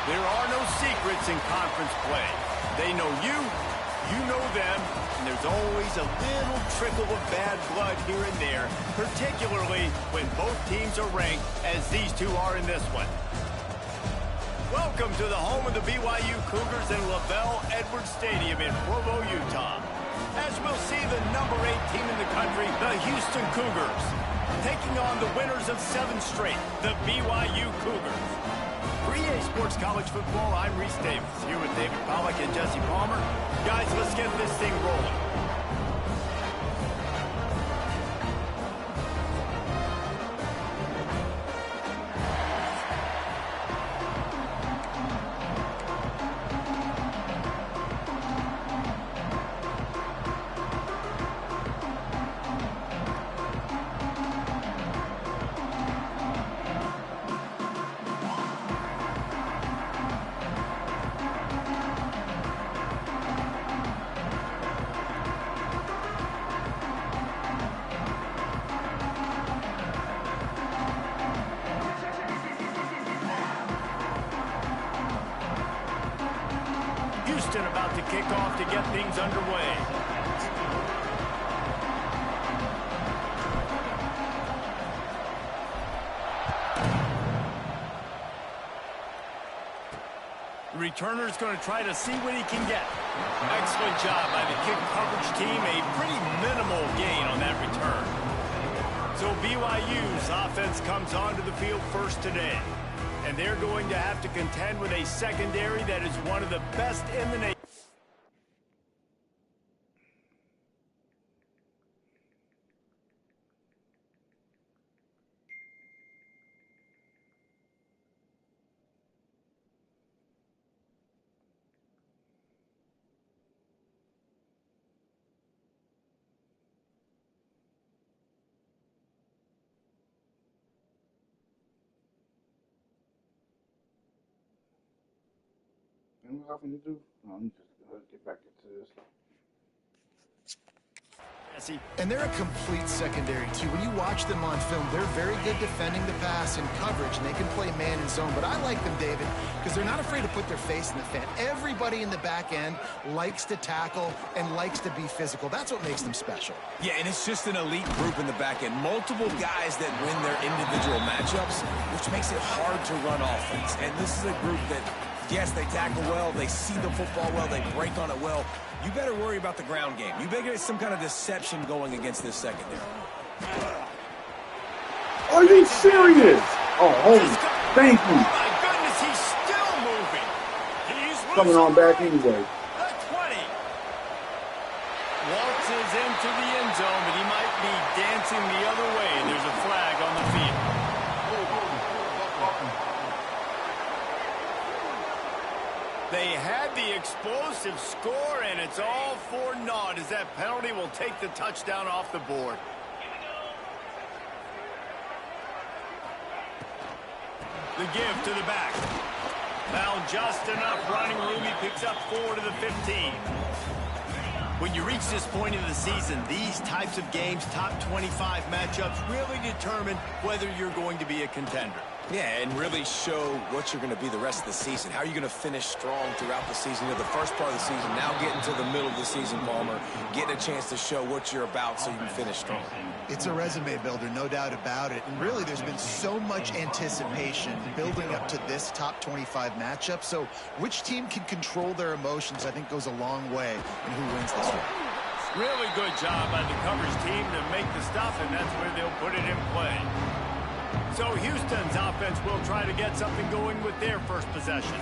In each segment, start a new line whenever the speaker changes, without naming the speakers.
There are no secrets in conference play. They know you, you know them, and there's always a little trickle of bad blood here and there, particularly when both teams are ranked as these two are in this one. Welcome to the home of the BYU Cougars in LaBelle Edwards Stadium in Provo, Utah. As we'll see the number 8 team in the country, the Houston Cougars, taking on the winners of 7 straight, the BYU Cougars. For EA Sports College Football, I'm Reese Davis, here with David Pollack and Jesse Palmer. Guys, let's get this thing rolling. Houston about to kick off to get things underway. The returner's going to try to see what he can get. Excellent job by the kick coverage team. A pretty minimal gain on that return. So BYU's offense comes onto the field first today. And they're going to have to contend with a secondary that is one of the best in the nation.
And what I'm going to do, I'm just going to get back into this.
And they're a complete secondary, too. When you watch them on film, they're very good defending the pass and coverage, and they can play man and zone. But I like them, David, because they're not afraid to put their face in the fan. Everybody in the back end likes to tackle and likes to be physical. That's what makes them special.
Yeah, and it's just an elite group in the back end. Multiple guys that win their individual matchups, which makes it hard to run offense. And this is a group that, yes, they tackle well, they see the football well, they break on it well. You better worry about the ground game. You better get some kind of deception going against this secondary.
Are you serious? Oh, holy, thank you.
Oh my goodness, he's still moving. He's
Coming on back anyway.
The 20. Waltzes into the end zone, but he might be dancing the other way. There's a flag on the field. They had the explosive score, and it's all for naught as that penalty will take the touchdown off the board. The give to the back. Found just enough running room. He picks up 4 to the 15. When you reach this point in the season, these types of games, top 25 matchups, really determine whether you're going to be a contender.
Yeah, and really show what you're going to be the rest of the season. How are you going to finish strong throughout the season? You know, the first part of the season, now getting to the middle of the season, Palmer, getting a chance to show what you're about so you can finish strong.
It's a resume builder, no doubt about it. And really, there's been so much anticipation building up to this top 25 matchup. So which team can control their emotions, I think, goes a long way in who wins this one.
Really good job by the coverage team to make the stuff, and that's where they'll put it in play. So Houston's offense will try to get something going with their first possession.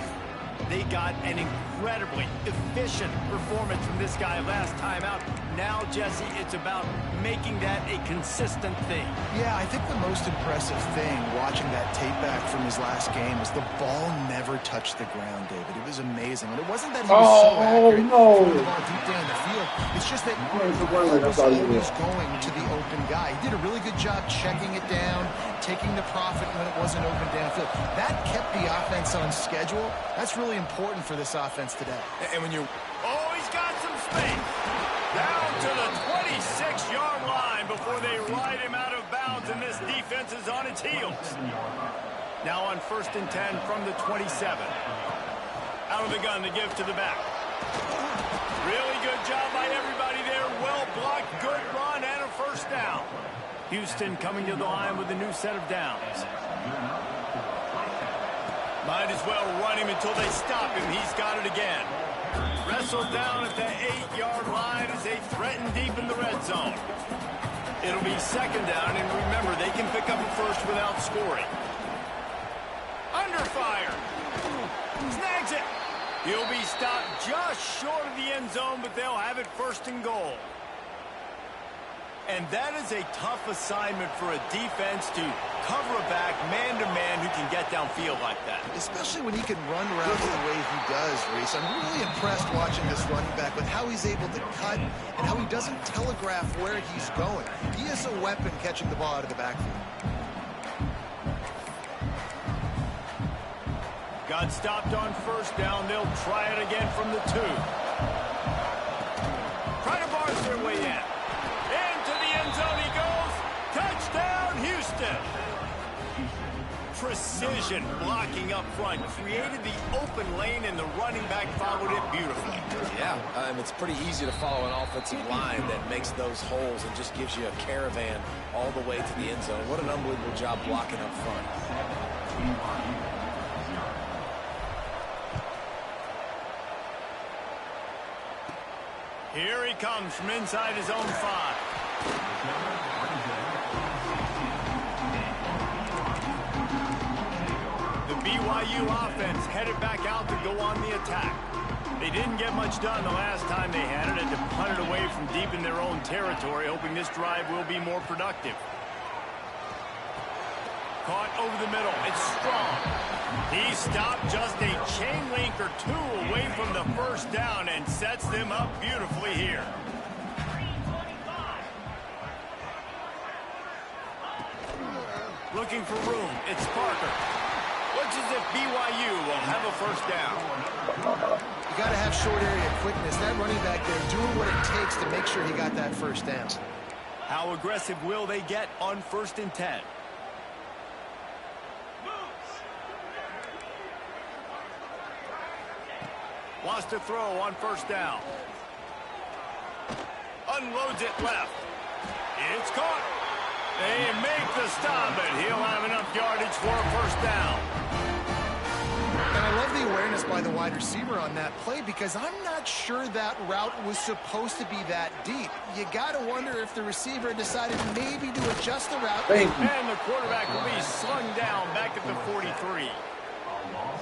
They got an incredibly efficient performance from this guy last time out. Now, Jesse, it's about making that a consistent thing.
Yeah, I think the most impressive thing watching that tape back from his last game is the ball never touched the ground, David. It was amazing. And it wasn't that he was so accurate throwing the ball deep down the field. It's just that he was always going to the open guy. He did a really good job checking it down, taking the profit when it wasn't open downfield. That kept the offense on schedule. That's really important for this offense today.
And when you're...
Oh, he's got some space. Down to the 26-yard line before they ride him out of bounds, and this defense is on its heels. Now on 1st and 10 from the 27. Out of the gun to give to the back. Really good job by everybody there. Well blocked, good run, and a first down. Houston coming to the line with a new set of downs. Might as well run him until they stop him. He's got it again. Wrestled down at the 8-yard line as they threaten deep in the red zone. It'll be second down, and remember, they can pick up a first without scoring. Under fire. Snags it. He'll be stopped just short of the end zone, but they'll have it first and goal. And that is a tough assignment for a defense to cover a back man-to-man who can get downfield like that.
Especially when he can run routes the way he does, Reese. I'm really impressed watching this running back with how he's able to cut and how he doesn't telegraph where he's going. He is a weapon catching the ball out of the backfield.
Got stopped on first down. They'll try it again from the 2. Try to barge their way in. Into the end zone he goes. Touchdown, Houston. Precision blocking up front. Created the open lane, and the running back followed it beautifully.
Yeah, it's pretty easy to follow an offensive line that makes those holes and just gives you a caravan all the way to the end zone. What an unbelievable job blocking up front.
Here he comes from inside his own 5. The BYU offense headed back out to go on the attack. They didn't get much done the last time they had it, and to punt it away from deep in their own territory, hoping this drive will be more productive. Caught over the middle. It's strong. He stopped just a chain link or 2 away from the first down and sets them up beautifully here. Looking for room. It's Parker. Looks as if BYU will have a first down.
You got to have short area quickness. That running back there doing what it takes to make sure he got that first down.
How aggressive will they get on 1st and 10? Wants to throw on first down. Unloads it left. It's caught. They make the stop, but he'll have enough yardage for a first down.
And I love the awareness by the wide receiver on that play, because I'm not sure that route was supposed to be that deep. You got to wonder if the receiver decided maybe to adjust the route.
And the quarterback will be slung down back at the 43.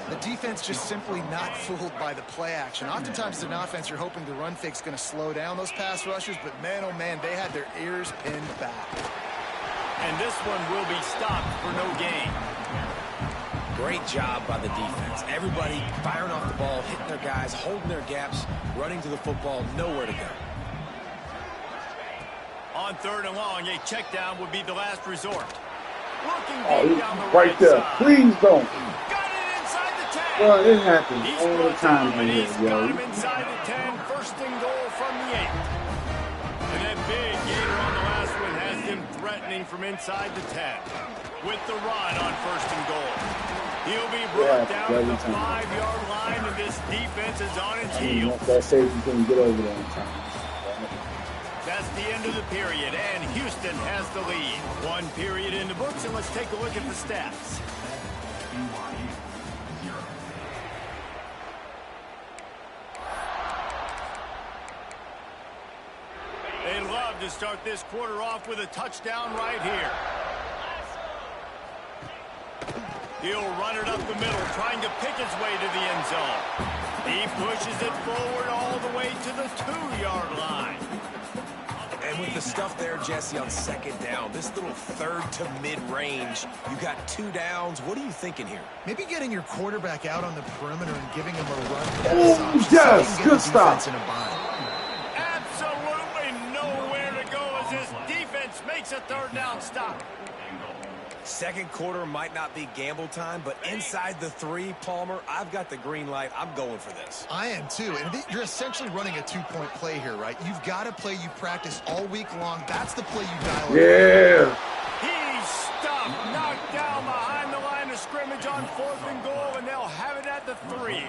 The defense just simply not fooled by the play action. Oftentimes as an offense, you're hoping the run fake's going to slow down those pass rushers, but man, oh man, they had their ears pinned back.
And this one will be stopped for no gain.
Great job by the defense. Everybody firing off the ball, hitting their guys, holding their gaps, running to the football, nowhere to go.
On 3rd and long, a check down would be the last resort. Looking deep down the
right there.
side.
Please don't.
Got it inside the 10.
Well, it happens
He's
all the time in here,
he's
yo.
got him inside the 10. First and goal from the 8. And that big gator on the last one has him threatening from inside the 10. With the run on 1st and goal. He'll be brought down to the 5-yard line, and this defense is on its heels.
That safety couldn't get over there in time.
That's the end of the period, and Houston has the lead. 1 period in the books, and let's take a look at the stats. They love to start this quarter off with a touchdown right here. He'll run it up the middle, trying to pick his way to the end zone. He pushes it forward all the way to the 2-yard line.
And with the stuff there, Jesse, on 2nd down, this little 3rd to mid-range, you got 2 downs. What are you thinking here?
Maybe getting your quarterback out on the perimeter and giving him a run.
Oh, yes, good stop.
In a bind.
Absolutely nowhere to go as this defense makes a 3rd down stop.
2nd quarter might not be gamble time, but inside the 3, Palmer, I've got the green light. I'm going for this.
I am too, and you're essentially running a 2-point play here, right? You've got a play you practice all week long. That's the play you dial in.
Yeah.
He's stopped, knocked down behind the line of scrimmage on 4th and goal, and they'll have it at the 3.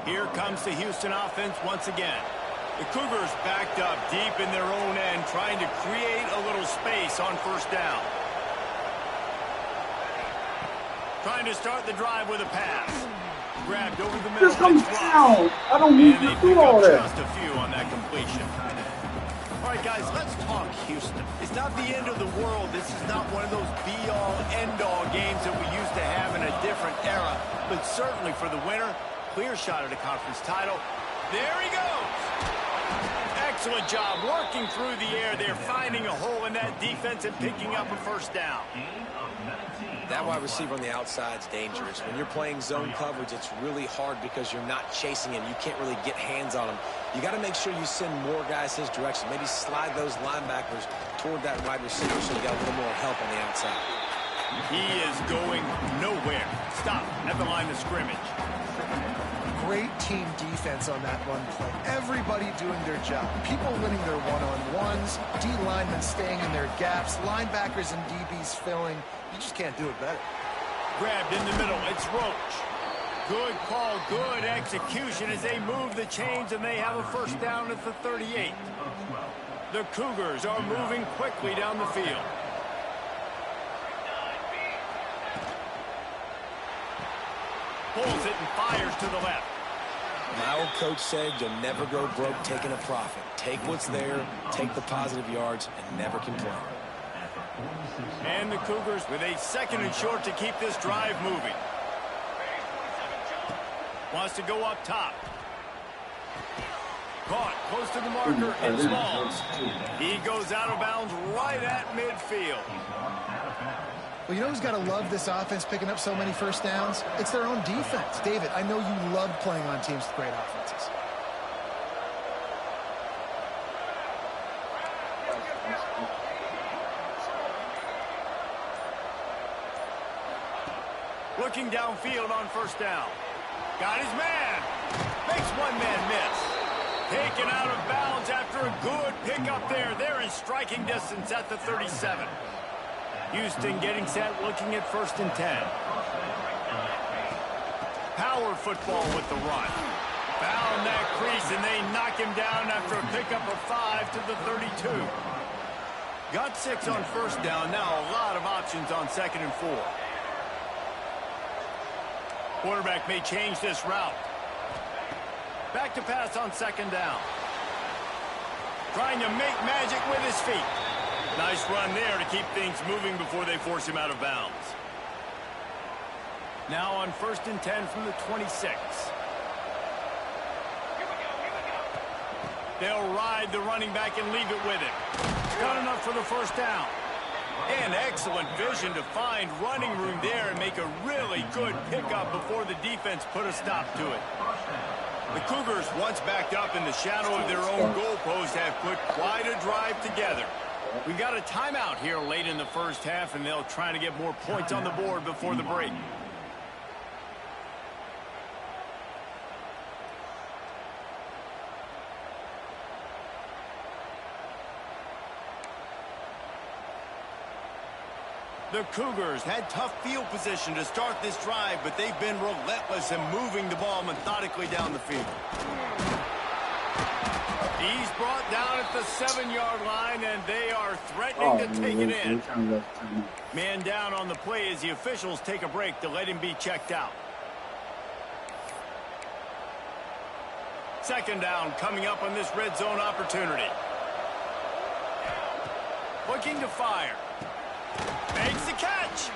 Here comes the Houston offense once again. The Cougars backed up deep in their own end, trying to create a little space on first down. Trying to start the drive with a pass. Grabbed over the middle.
Just come down. I don't need to do all that.
Just a few on that completion. All right, guys, let's talk Houston. It's not the end of the world. This is not one of those be-all, end-all games that we used to have in a different era. But certainly for the winner, clear shot at a conference title. There he goes. Excellent job working through the air there, finding a hole in that defense and picking up a first down.
That wide receiver on the outside is dangerous. When you're playing zone coverage, it's really hard because you're not chasing him. You can't really get hands on him. You got to make sure you send more guys his direction. Maybe slide those linebackers toward that wide receiver so you got a little more help on the outside.
He is going nowhere. Stop at the line of scrimmage.
Great team defense on that run play. Everybody doing their job. People winning their one-on-ones, D linemen staying in their gaps, linebackers and DBs filling. You just can't do it better.
Grabbed in the middle. It's Roach. Good call, good execution as they move the chains and they have a first down at the 38. The Cougars are moving quickly down the field. Pulls it and fires to the left.
My old coach said you'll never go broke taking a profit. Take what's there, take the positive yards, and never complain.
And the Cougars with a second and short to keep this drive moving. Wants to go up top. Caught close to the marker and Smalls. He goes out of bounds right at midfield.
Well, you know who's got to love this offense picking up so many first downs? It's their own defense. David, I know you love playing on teams with great offenses.
Looking downfield on first down. Got his man. Makes one man miss. Taken out of bounds after a good pickup there. They're in striking distance at the 37. Houston getting set, looking at 1st and 10. Power football with the run. Found that crease, and they knock him down after a pickup of 5 to the 32. Got 6 on first down. Now a lot of options on 2nd and 4. Quarterback may change this route. Back to pass on 2nd down. Trying to make magic with his feet. Nice run there to keep things moving before they force him out of bounds. Now on 1st and 10 from the 26. They'll ride the running back and leave it with him. Got enough for the first down. And excellent vision to find running room there and make a really good pickup before the defense put a stop to it. The Cougars, once backed up in the shadow of their own goalpost, have put quite a drive together. We got a timeout here late in the first half, and they'll try to get more points on the board before the break. The Cougars had tough field position to start this drive, but they've been relentless in moving the ball methodically down the field. He's brought down at the 7-yard line, and they are threatening to take it in. Man down on the play as the officials take a break to let him be checked out. 2nd down coming up on this red zone opportunity. Looking to fire. Makes the catch.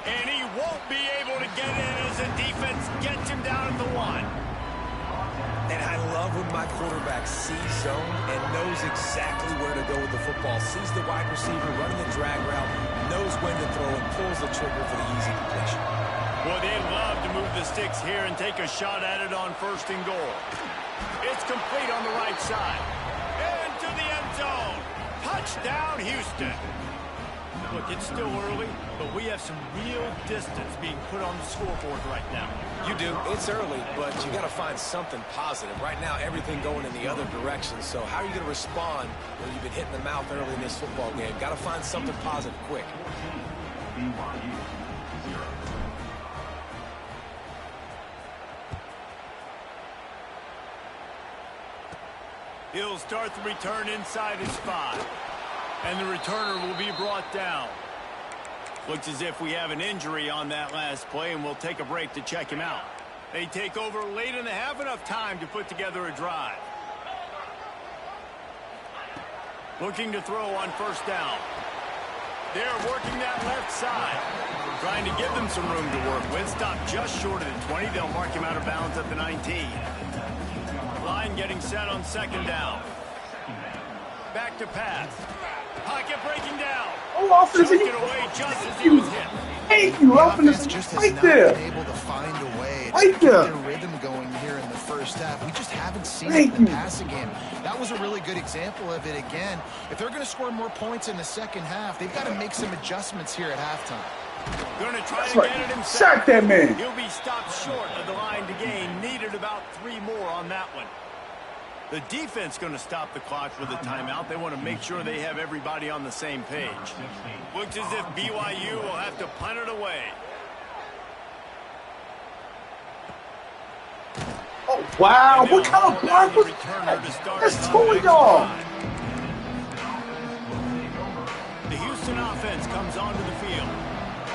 And he won't be able to get in as the defense gets him down at the 1.
And I love when my quarterback sees zone and knows exactly where to go with the football. Sees the wide receiver running the drag route, knows when to throw, and pulls the trigger for the easy completion.
Well, they'd love to move the sticks here and take a shot at it on 1st and goal. It's complete on the right side. Into the end zone. Touchdown, Houston. Look, it's still early, but we have some real distance being put on the scoreboard right now.
You do. It's early, but you got to find something positive. Right now, everything going in the other direction. So how are you going to respond when you've been hit in the mouth early in this football game? Got to find something positive quick.
He'll start the return inside his 5. And the returner will be brought down. Looks as if we have an injury on that last play, and we'll take a break to check him out. They take over late in the half, enough time to put together a drive. Looking to throw on first down. They're working that left side. Trying to give them some room to work with. Stop just short of the 20. They'll mark him out of bounds at the 19. Line getting set on second down. Back to pass. Pocket breaking down.
Oh, offense!
Took it away just as he was hit.
Thank you, offense!
Just has
Right
not
there.
been able to find a way to
Right
keep
there.
their rhythm going here in the first half. We just haven't seen it
Thank
in the
you.
passing game. That was a really good example of it again. If they're going to score more points in the second half, they've got to make some adjustments here at halftime.
Going to try
That's
to
right.
get it himself.
Sack that man.
He'll be stopped short of the line to gain. Needed about 3 more on that one. The defense going to stop the clock with a timeout. They want to make sure they have everybody on the same page. Looks as if BYU will have to punt it away.
Oh, wow. What kind of block was that? That's 2 of y'all.
The Houston offense comes onto the field.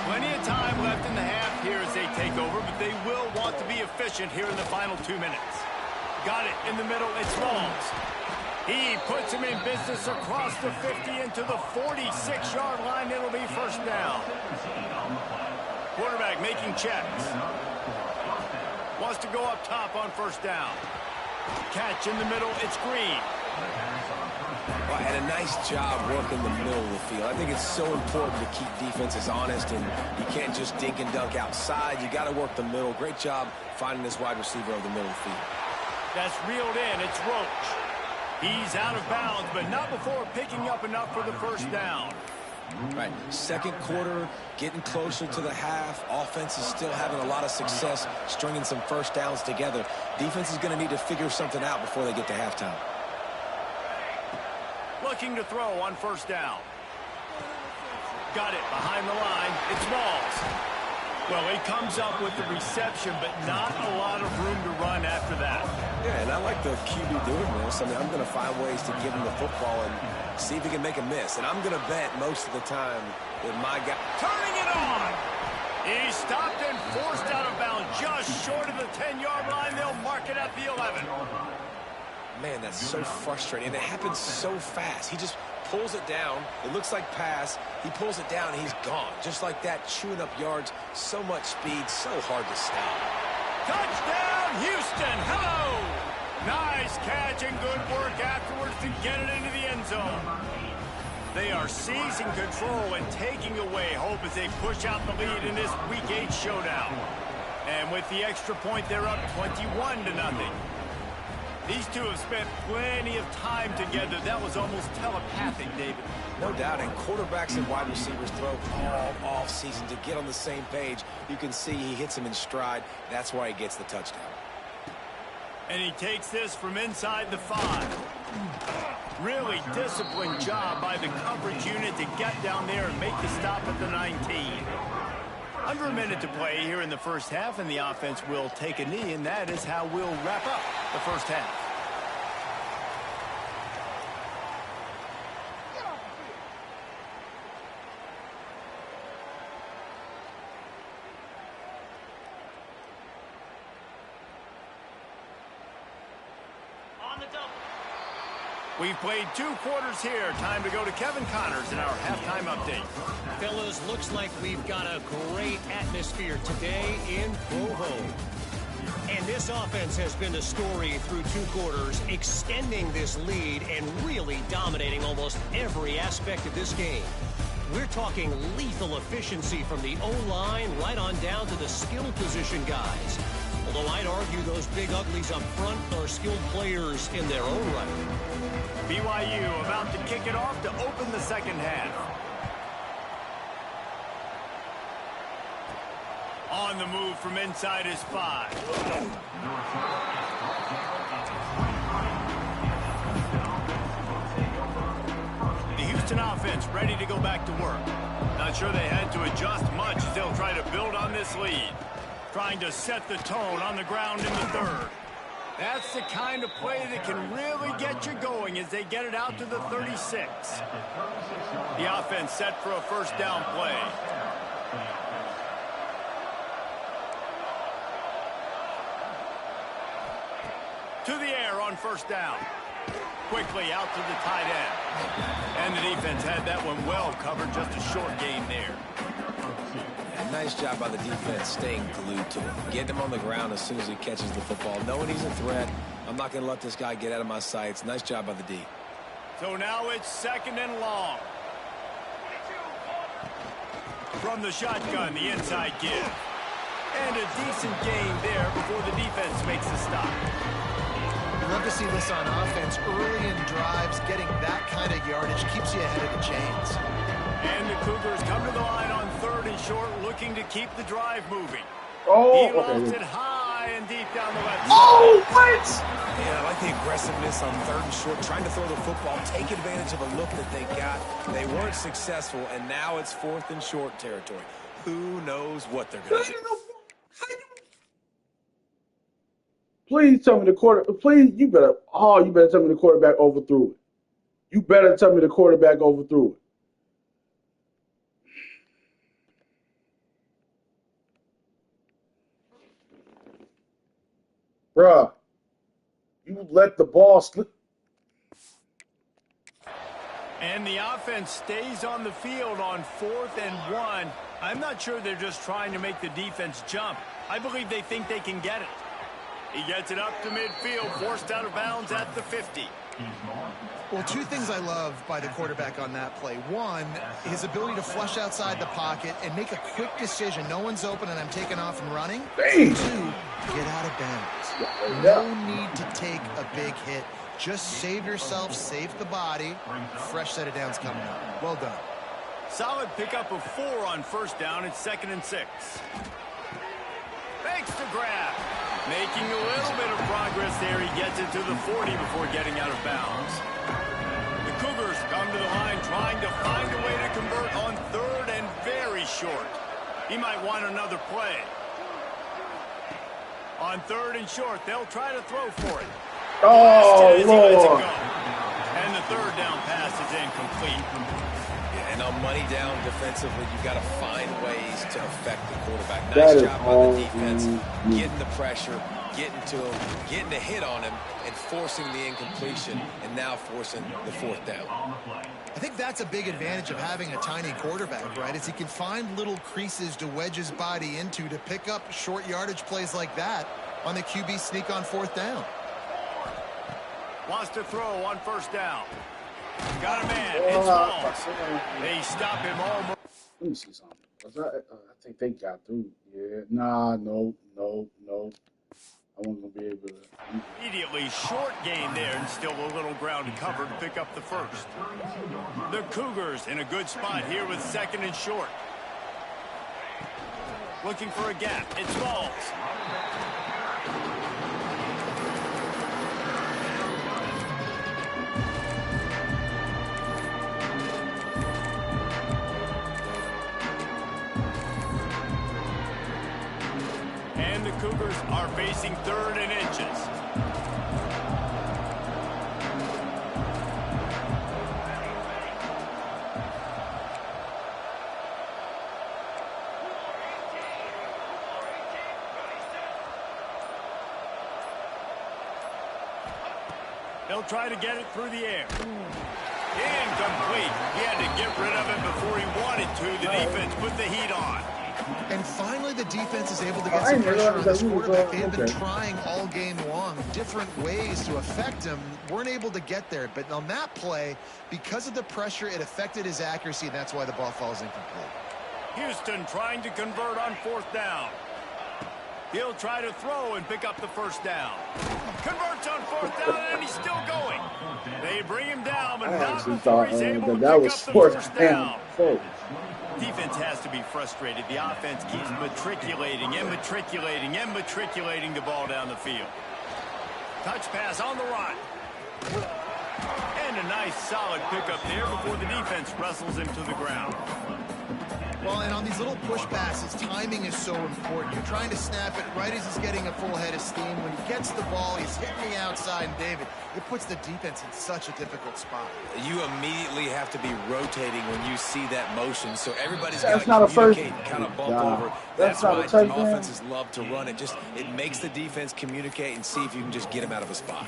Plenty of time left in the half here as they take over, but they will want to be efficient here in the final 2 minutes. Got it in the middle. It's Smalls. He puts him in business across the 50 into the 46-yard line. It'll be first down. Quarterback making checks. Wants to go up top on first down. Catch in the middle. It's Green.
Well, and a nice job working the middle of the field. I think it's so important to keep defenses honest, and you can't just dink and dunk outside. You got to work the middle. Great job finding this wide receiver over the middle of the field.
That's reeled in. It's Roach. He's out of bounds, but not before picking up enough for the first down.
Right. Second quarter, getting closer to the half. Offense is still having a lot of success stringing some first downs together. Defense is going to need to figure something out before they get to halftime.
Looking to throw on first down. Got it behind the line. It's Smalls. Well, he comes up with the reception, but not a lot of room to run after that.
Yeah, and I like the QB doing this. I mean, I'm going to find ways to give him the football and see if he can make a miss. And I'm going to bet most of the time that my guy...
Turning it on. He stopped and forced out of bounds just short of the 10-yard line. They'll mark it at the 11.
Man, that's so frustrating. And it happens so fast. He just pulls it down. It looks like pass. He pulls it down, and he's gone. Just like that, chewing up yards. So much speed, so hard to stop.
Touchdown, Houston. Hello. Nice catch and good work afterwards to get it into the end zone. They are seizing control and taking away hope as they push out the lead in this Week 8 showdown. And with the extra point, they're up 21-0. These two have spent plenty of time together. That was almost telepathic, David.
No doubt, and quarterbacks and wide receivers throw all off-season to get on the same page. You can see he hits him in stride. That's why he gets the touchdown.
And he takes this from inside the 5. Really disciplined job by the coverage unit to get down there and make the stop at the 19. Under a minute to play here in the first half, and the offense will take a knee, and that is how we'll wrap up the first half. We've played 2 quarters here. Time to go to Kevin Connors in our halftime update.
Fellas, looks like we've got a great atmosphere today in Provo. And this offense has been the story through 2 quarters, extending this lead and really dominating almost every aspect of this game. We're talking lethal efficiency from the O-line right on down to the skill position guys. Although I'd argue those big uglies up front are skilled players in their own right.
BYU about to kick it off to open the second half. On the move from inside his 5. The Houston offense ready to go back to work. Not sure they had to adjust much as they'll try to build on this lead. Trying to set the tone on the ground in the 3rd. That's the kind of play that can really get you going as they get it out to the 36. The offense set for a first down play. To the air on first down. Quickly out to the tight end. And the defense had that one well covered, just a short gain there.
And nice job by the defense staying glued to him. Getting him on the ground as soon as he catches the football. Knowing he's a threat, I'm not going to let this guy get out of my sights. Nice job by the D.
So now it's second and long. From the shotgun, the inside give. And a decent gain there before the defense makes the stop.
Love to see this on offense. Early in drives, getting that kind of yardage keeps you ahead of the chains.
And the Cougars come to the line on third and short, looking to keep the drive moving.
Oh,
he lofts it high and deep down the left side.
Oh, what?
Yeah, I like the aggressiveness on third and short, trying to throw the football, take advantage of a look that they got. They weren't successful, and now it's fourth and short territory. Who knows what they're going to do?
Please tell me the quarterback. Please, you better tell me the quarterback overthrew it. You better tell me the quarterback overthrew it. Bruh, you let the ball slip.
And the offense stays on the field on 4th and 1. I'm not sure they're just trying to make the defense jump. I believe they think they can get it. He gets it up to midfield, forced out of bounds at the 50.
Well, two things I love by the quarterback on that play. One, his ability to flush outside the pocket and make a quick decision. No one's open and I'm taking off and running.
Dang.
Two, get out of bounds. No need to take a big hit. Just save yourself, save the body. Fresh set of downs coming up. Well done.
Solid pickup of 4 on first down. It's 2nd and 6. Fakes to grab. Making a little bit of progress there. He gets it to the 40 before getting out of bounds. The Cougars come to the line trying to find a way to convert on third and very short. He might want another play. On third and short, they'll try to throw for it.
Oh, Lord.
And the third down pass is incomplete.
And on money down defensively, you've got to find ways to affect the quarterback.
That
Nice
is
job by the defense, getting the pressure, getting to him, getting a hit on him, and forcing the incompletion, and now forcing the 4th down.
I think that's a big advantage of having a tiny quarterback, right? Is he can find little creases to wedge his body into to pick up short yardage plays like that on the QB sneak on 4th down.
Wants to throw on first down. Got a man. It's Walls. They stop him almost.
Let me see something. I think they got through. Yeah. Nah, no. I wasn't going to be able to.
Immediately short gain there and still a little ground to cover to pick up the first. The Cougars in a good spot here with 2nd and short. Looking for a gap. It's Walls. And the Cougars are facing 3rd and inches. They'll try to get it through the air. Incomplete. He had to get rid of it before he wanted to. The defense put the heat on.
And finally, the defense is able to get some pressure on this quarterback. They have been trying all game long different ways to affect him. Weren't able to get there. But on that play, because of the pressure, it affected his accuracy, and that's why the ball falls incomplete.
Houston trying to convert on 4th down. He'll try to throw and pick up the first down. Converts on 4th down, and he's still going. They bring him down, but not before he's able to pick up the first down. Defense has to be frustrated. The offense keeps matriculating and matriculating and matriculating the ball down the field. Touch pass on the run. And a nice solid pickup there before the defense wrestles him to the ground.
Well, and on these little push passes, timing is so important. You're trying to snap it right as he's getting a full head of steam. When he gets the ball, he's hitting the outside, and David, it puts the defense in such a difficult spot.
You immediately have to be rotating when you see that motion, so everybody's
That's
got
not
to
a first.
communicate and kind of bump
Nah,
over.
that's
That's
not a
why
touchdown.
offenses love to run it. It makes the defense communicate and see if you can just get him out of a spot.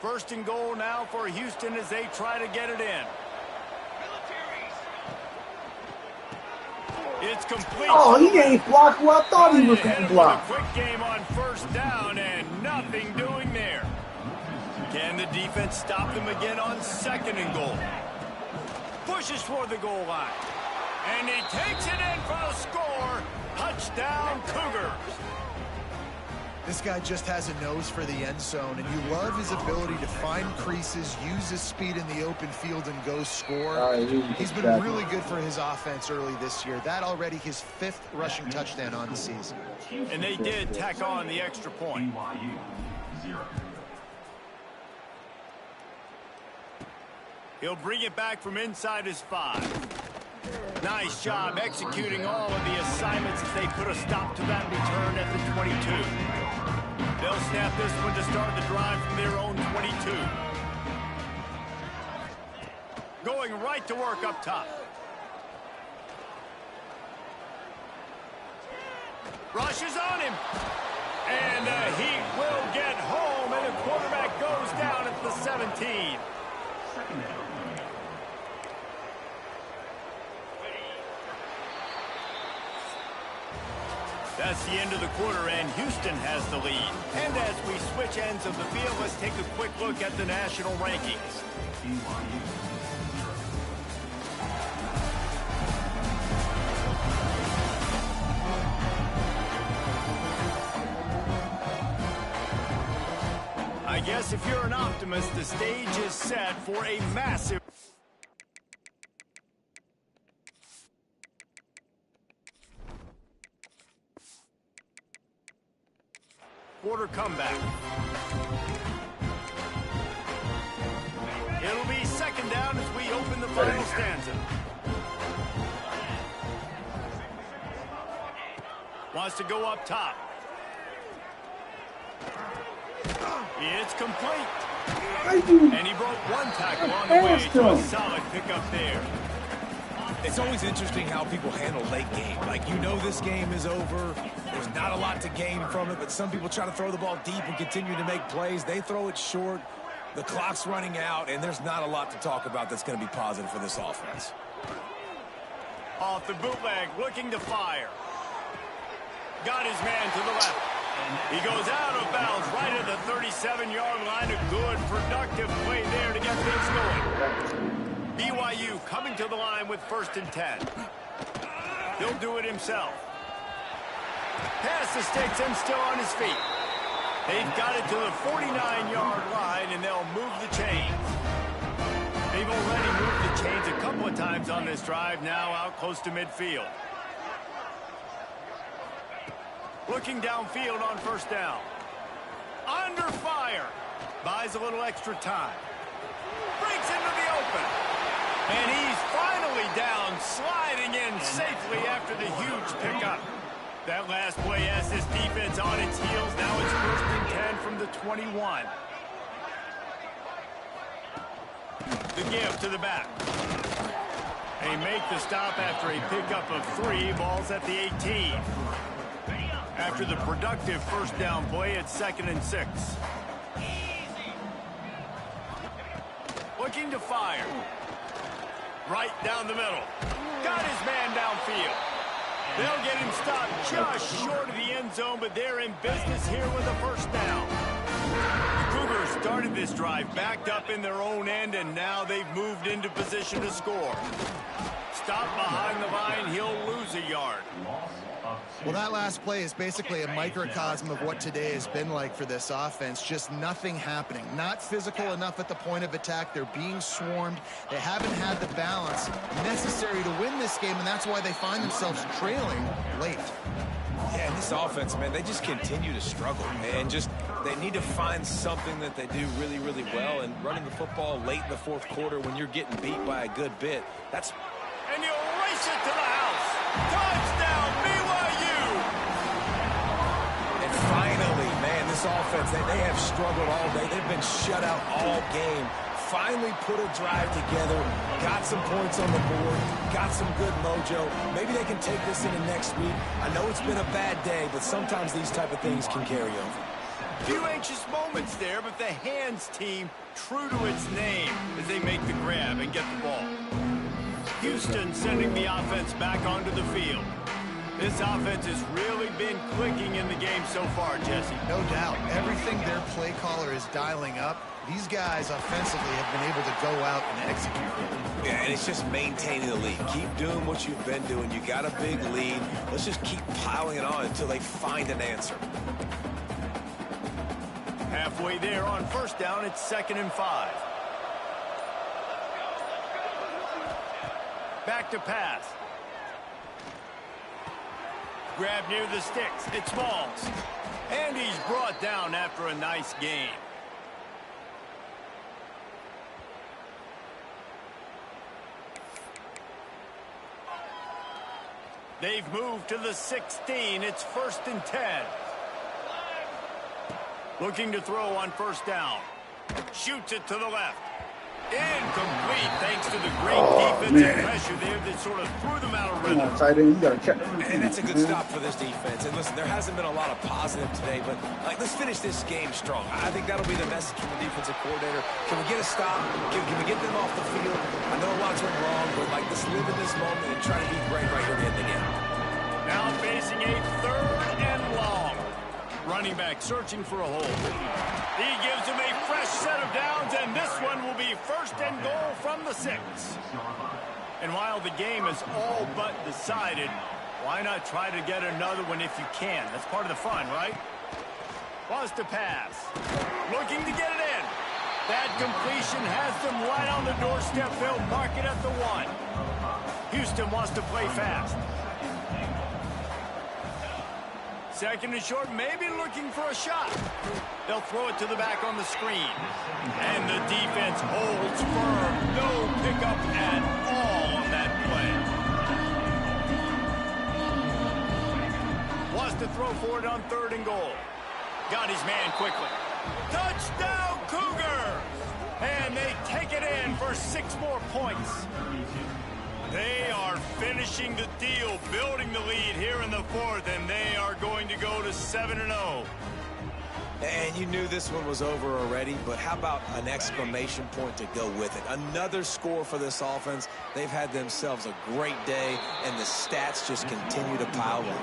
First and goal now for Houston as they try to get it in. It's complete.
Oh, he ain't blocked who I thought he was going to block.
A quick game on first down and nothing doing there. Can the defense stop them again on second and goal? Pushes for the goal line. And he takes it in for the score. Touchdown, Cougars.
This guy just has a nose for the end zone, and you love his ability to find creases, use his speed in the open field, and go score. He's been really good for his offense early this year. That already his 5th rushing touchdown on the season.
And they did tack on the extra point. He'll bring it back from inside his 5. Nice job executing all of the assignments as they put a stop to that return at the 22. They'll snap this one to start the drive from their own 22. Going right to work up top. Rushes on him. And he will get home, and the quarterback goes down at the 17. That's the end of the quarter, and Houston has the lead. And as we switch ends of the field, let's take a quick look at the national rankings. I guess if you're an optimist, the stage is set for a massive... quarter comeback. It'll be second down as we open the final stanza. Wants to go up top. It's complete. And he broke one tackle on the way to a solid pickup there.
It's always interesting how people handle late game. Like, you know this game is over. There's not a lot to gain from it, but some people try to throw the ball deep and continue to make plays. They throw it short. The clock's running out, and there's not a lot to talk about that's going to be positive for this offense.
Off the bootleg, looking to fire. Got his man to the left. He goes out of bounds right at the 37-yard line. A good, productive play there to get things going. BYU coming to the line with 1st and 10. He'll do it himself. Pass the sticks and still on his feet. They've got it to the 49-yard line, and they'll move the chains. They've already moved the chains a couple of times on this drive, now out close to midfield. Looking downfield on 1st down. Under fire. Buys a little extra time. Breaks into the open. And he's finally down, sliding in safely after the huge pickup. That last play has this defense on its heels. Now it's 1st and 10 from the 21. The give to the back. They make the stop after a pickup of 3. Ball's at the 18. After the productive 1st down play, it's 2nd and 6. Looking to fire. Right down the middle. Got his man downfield. They'll get him stopped just short of the end zone, but they're in business here with a 1st down. The Cougars started this drive backed up in their own end, and now they've moved into position to score. Stop behind the line, he'll lose a yard.
Well, that last play is basically a microcosm of what today has been like for this offense. Just nothing happening. Not physical enough at the point of attack. They're being swarmed. They haven't had the balance necessary to win this game, and that's why they find themselves trailing late.
Yeah, and this offense, man, they just continue to struggle. And just, they need to find something that they do really, really well. And running the football late in the fourth quarter when you're getting beat by a good bit, that's...
And you'll race it to the house. Touchdown, BYU!
And finally, man, this offense, they have struggled all day. They've been shut out all game. Finally put a drive together, got some points on the board, got some good mojo. Maybe they can take this into next week. I know it's been a bad day, but sometimes these type of things can carry over.
Few anxious moments there, but the hands team true to its name as they make the grab and get the ball. Houston sending the offense back onto the field. This offense has really been clicking in the game so far, Jesse.
No doubt. Everything their play caller is dialing up, these guys offensively have been able to go out and execute.
Yeah, and it's just maintaining the lead. Keep doing what you've been doing. You got a big lead. Let's just keep piling it on until they find an answer.
Halfway there on first down, it's 2nd and 5. Back to pass. Grab near the sticks. It's Smalls. And he's brought down after a nice gain. They've moved to the 16. It's 1st and 10. Looking to throw on first down. Shoots it to the left. Incomplete thanks to the great defensive pressure there that sort of threw them out of rhythm.
And that's a good stop for this defense. And listen, there hasn't been a lot of positive today, but let's finish this game strong. I think that'll be the message from the defensive coordinator. Can we get a stop? Can we get them off the field? I know a lot's went wrong, but let's live in this moment and try to be great right here at the end of the game.
Now facing a 3rd and long. Running back searching for a hole. He gives him a fresh set of downs, and this one will be 1st and goal from the 6. And while the game is all but decided, why not try to get another one if you can? That's part of the fun, right? Wants to pass. Looking to get it in. That completion has them right on the doorstep. They'll mark it at the 1. Houston wants to play fast. 2nd and short, maybe looking for a shot. They'll throw it to the back on the screen. And the defense holds firm. No pickup at all on that play. Wants to throw for it on 3rd and goal. Got his man quickly. Touchdown, Cougars! And they take it in for 6 more points. They are finishing the deal, building the lead here in the 4th, and they are going to go to 7-0.
And you knew this one was over already, but how about an exclamation point to go with it? Another score for this offense. They've had themselves a great day, and the stats just continue to pile up.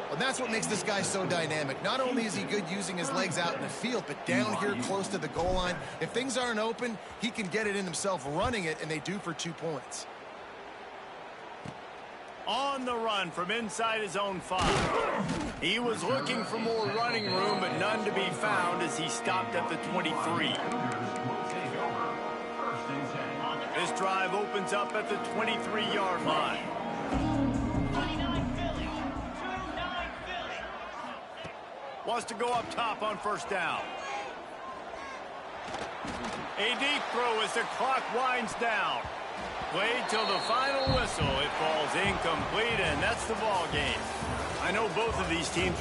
Well, that's what makes this guy so dynamic. Not only is he good using his legs out in the field, but down here close to the goal line, if things aren't open, he can get it in himself running it, and they do for 2 points.
On the run from inside his own 5. He was looking for more running room, but none to be found as he stopped at the 23. This drive opens up at the 23-yard line. Wants to go up top on first down. A deep throw as the clock winds down. Played till the final whistle. It falls incomplete, and that's the ball game. I know both of these teams